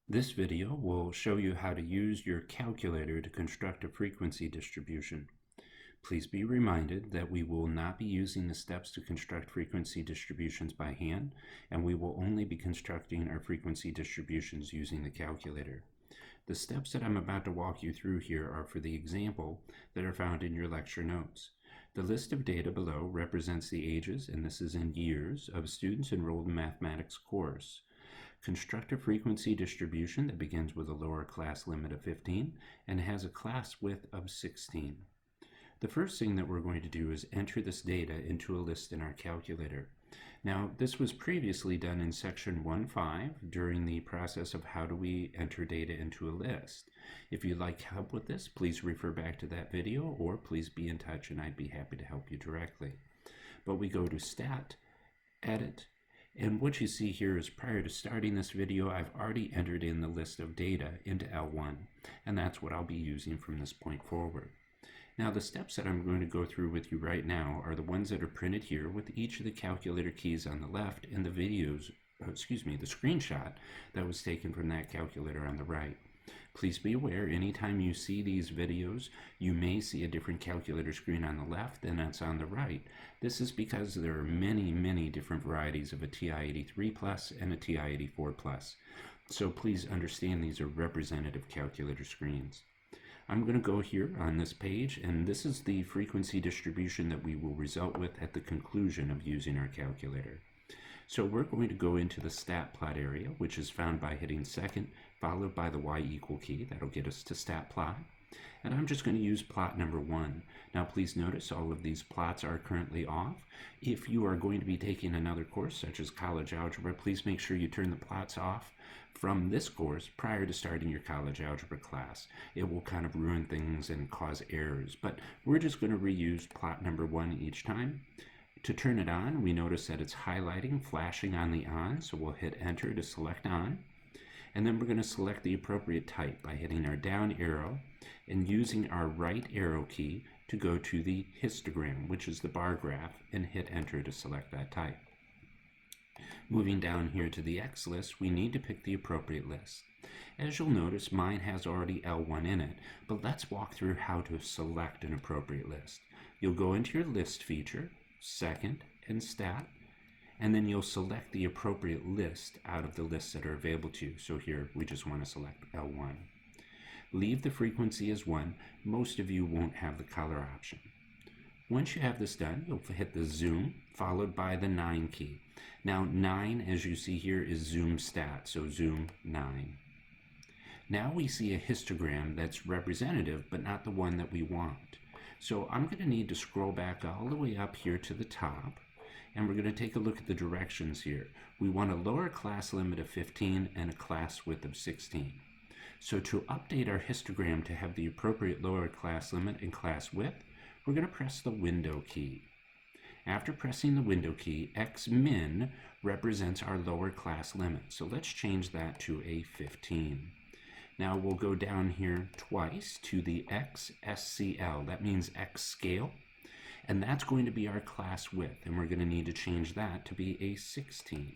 This video will show you how to use your calculator to construct a frequency distribution. Please be reminded that we will not be using the steps to construct frequency distributions by hand, and we will only be constructing our frequency distributions using the calculator. The steps that I'm about to walk you through here are for the example that are found in your lecture notes. The list of data below represents the ages, and this is in years, of students enrolled in mathematics course. Construct a frequency distribution that begins with a lower class limit of 15 and has a class width of 16. The first thing that we're going to do is enter this data into a list in our calculator. Now, this was previously done in section 1.5 during the process of how do we enter data into a list. If you'd like help with this, please refer back to that video or please be in touch and I'd be happy to help you directly. But we go to Stat, Edit, and what you see here is prior to starting this video, I've already entered in the list of data into L1, and that's what I'll be using from this point forward. Now, the steps that I'm going to go through with you right now are the ones that are printed here with each of the calculator keys on the left and the the screenshot that was taken from that calculator on the right. Please be aware, anytime you see these videos, you may see a different calculator screen on the left than that's on the right. This is because there are many different varieties of a TI-83 Plus and a TI-84 Plus. So please understand these are representative calculator screens. I'm going to go here on this page, and this is the frequency distribution that we will result with at the conclusion of using our calculator. So we're going to go into the stat plot area, which is found by hitting second, followed by the Y equal key. That'll get us to stat plot. And I'm just going to use plot number 1. Now please notice all of these plots are currently off. If you are going to be taking another course such as college algebra, please make sure you turn the plots off from this course prior to starting your college algebra class. It will kind of ruin things and cause errors, but we're just going to reuse plot number 1 each time. To turn it on, we notice that it's highlighting, flashing on the on, so we'll hit enter to select on. And then we're going to select the appropriate type by hitting our down arrow and using our right arrow key to go to the histogram, which is the bar graph, and hit enter to select that type. Moving down here to the X list, we need to pick the appropriate list. As you'll notice, mine has already L1 in it, but let's walk through how to select an appropriate list. You'll go into your list feature, second, and stat, and then you'll select the appropriate list out of the lists that are available to you. So here we just want to select L1. Leave the frequency as 1. Most of you won't have the color option. Once you have this done, you'll hit the zoom followed by the 9 key. Now 9, as you see here, is zoom stat, so zoom 9. Now we see a histogram that's representative but not the one that we want. So I'm going to need to scroll back all the way up here to the top, and we're going to take a look at the directions here. We want a lower class limit of 15 and a class width of 16. So to update our histogram to have the appropriate lower class limit and class width, we're going to press the window key. After pressing the window key, X min represents our lower class limit. So let's change that to a 15. Now we'll go down here twice to the XSCL. That means X scale. And that's going to be our class width. And we're going to need to change that to be a 16.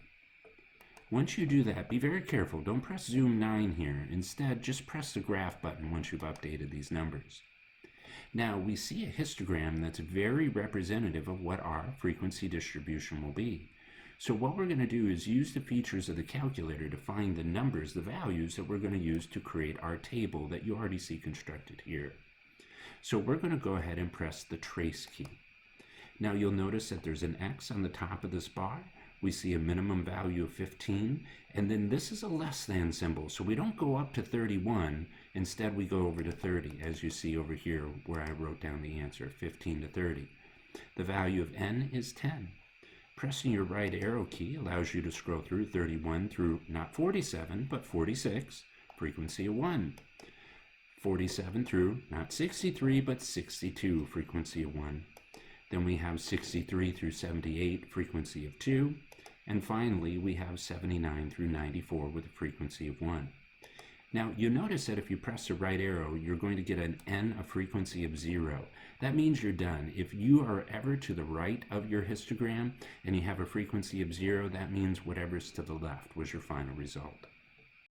Once you do that, be very careful. Don't press zoom 9 here. Instead, just press the graph button once you've updated these numbers. Now we see a histogram that's very representative of what our frequency distribution will be. So what we're going to do is use the features of the calculator to find the numbers, the values that we're going to use to create our table that you already see constructed here. So we're going to go ahead and press the trace key. Now you'll notice that there's an X on the top of this bar. We see a minimum value of 15, and then this is a less than symbol, so we don't go up to 31. Instead, we go over to 30, as you see over here where I wrote down the answer, 15 to 30. The value of N is 10. Pressing your right arrow key allows you to scroll through 31 through not 47, but 46, frequency of 1. 47 through not 63, but 62, frequency of 1. Then we have 63 through 78, frequency of 2. And finally, we have 79 through 94 with a frequency of 1. Now, you notice that if you press the right arrow, you're going to get an N, a frequency of 0. That means you're done. If you are ever to the right of your histogram and you have a frequency of 0, that means whatever's to the left was your final result.